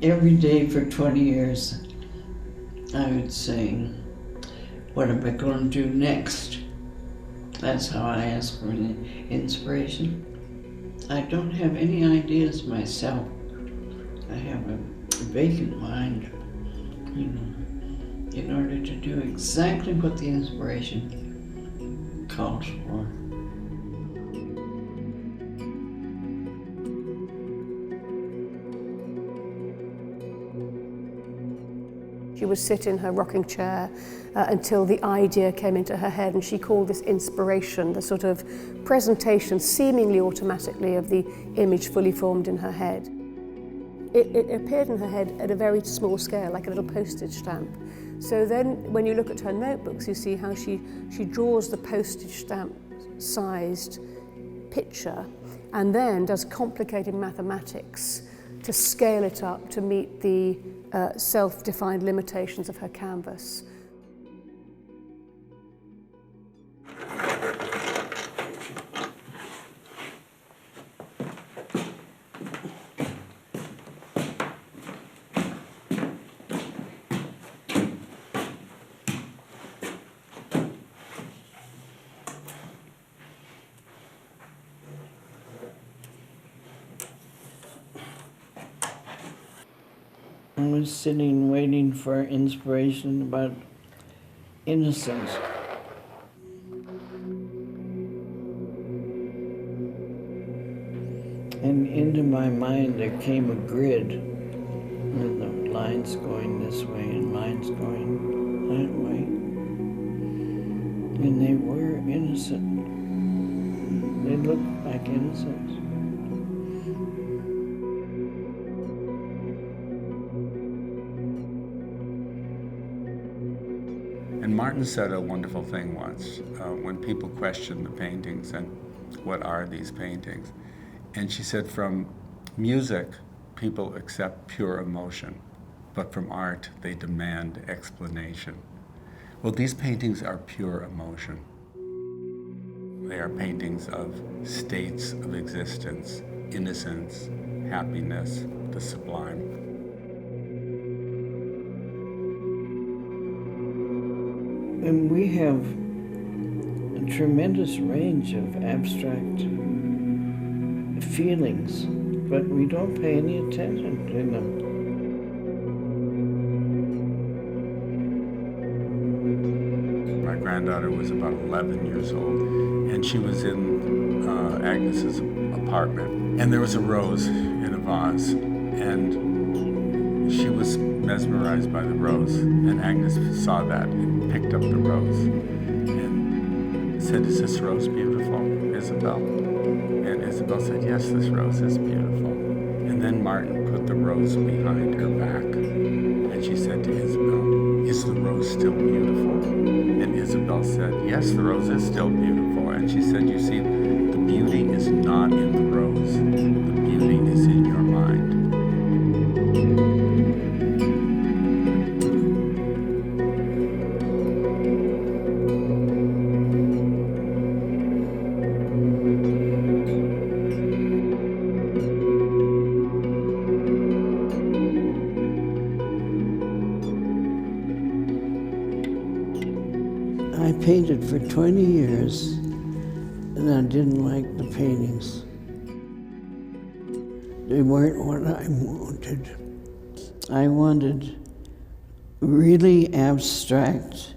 Every day for 20 years, I would say, what am I going to do next? That's how I ask for inspiration. I don't have any ideas myself. I have a vacant mind, you know, in order to do exactly what the inspiration calls for. She would sit in her rocking chair until the idea came into her head, and she called this inspiration, the sort of presentation seemingly automatically of the image fully formed in her head. It appeared in her head at a very small scale, like a little postage stamp. So then when you look at her notebooks, you see how she draws the postage stamp sized picture and then does complicated mathematics to scale it up to meet the self-defined limitations of her canvas. I was sitting waiting for inspiration about innocence. And into my mind there came a grid with the lines going this way and lines going that way. And they were innocent. They looked like innocence. And Martin said a wonderful thing once when people questioned the paintings and what are these paintings? And she said, from music, people accept pure emotion, but from art, they demand explanation. Well, these paintings are pure emotion. They are paintings of states of existence, innocence, happiness, the sublime. And we have a tremendous range of abstract feelings, but we don't pay any attention to them. My granddaughter was about 11 years old, and she was in Agnes's apartment, and there was a rose in a vase, and she was mesmerized by the rose, and Agnes saw that and picked up the rose and said, "Is this rose beautiful, Isabel?" And Isabel said, "Yes, this rose is beautiful." And then Martin put the rose behind her back, and she said to Isabel, "Is the rose still beautiful?" And Isabel said, "Yes, the rose is still beautiful." And she said, "You see, the beauty is not in the rose. The beauty is in your mind." I painted for 20 years, and I didn't like the paintings. They weren't what I wanted. I wanted really abstract,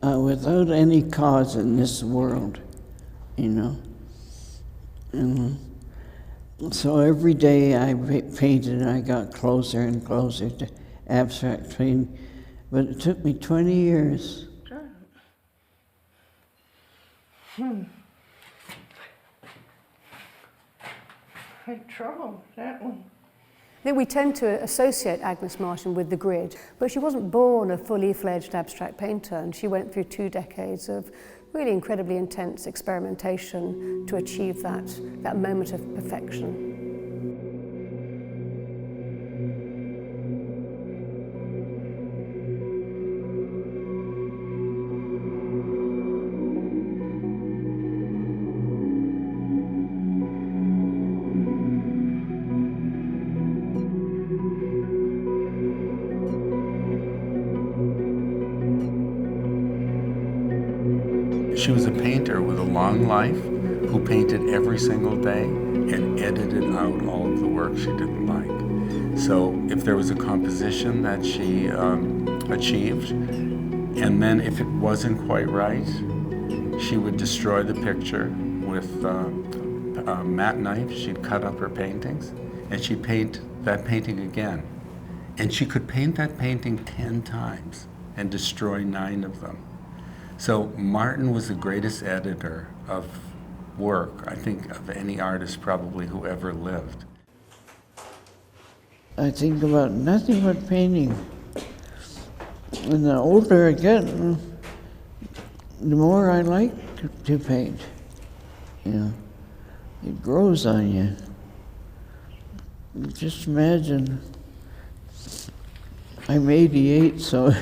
without any cause in this world, you know. And so every day I painted, and I got closer and closer to abstract painting, but it took me 20 years. Had trouble, that one. I think we tend to associate Agnes Martin with the grid, but she wasn't born a fully fledged abstract painter, and she went through 2 decades of really incredibly intense experimentation to achieve that moment of perfection. She was a painter with a long life who painted every single day and edited out all of the work she didn't like. So if there was a composition that she achieved, and then if it wasn't quite right, she would destroy the picture with a matte knife. She'd cut up her paintings, and she'd paint that painting again. And she could paint that painting 10 times and destroy 9 of them. So Martin was the greatest editor of work, I think, of any artist probably who ever lived. I think about nothing but painting. And the older I get, the more I like to paint. You know, it grows on you. Just imagine, I'm 88, so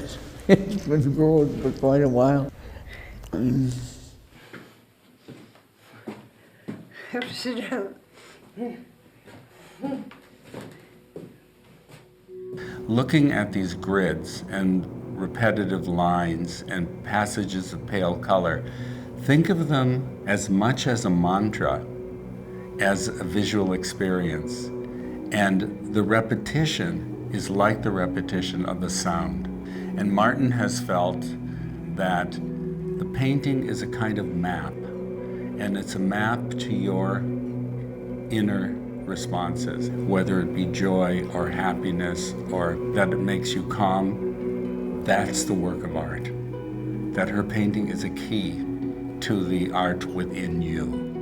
it's been growing for quite a while. Have to sit down. Looking at these grids and repetitive lines and passages of pale color, think of them as much as a mantra as a visual experience. And the repetition is like the repetition of the sound. And Martin has felt that the painting is a kind of map, and it's a map to your inner responses, whether it be joy or happiness or that it makes you calm. That's the work of art. That her painting is a key to the art within you.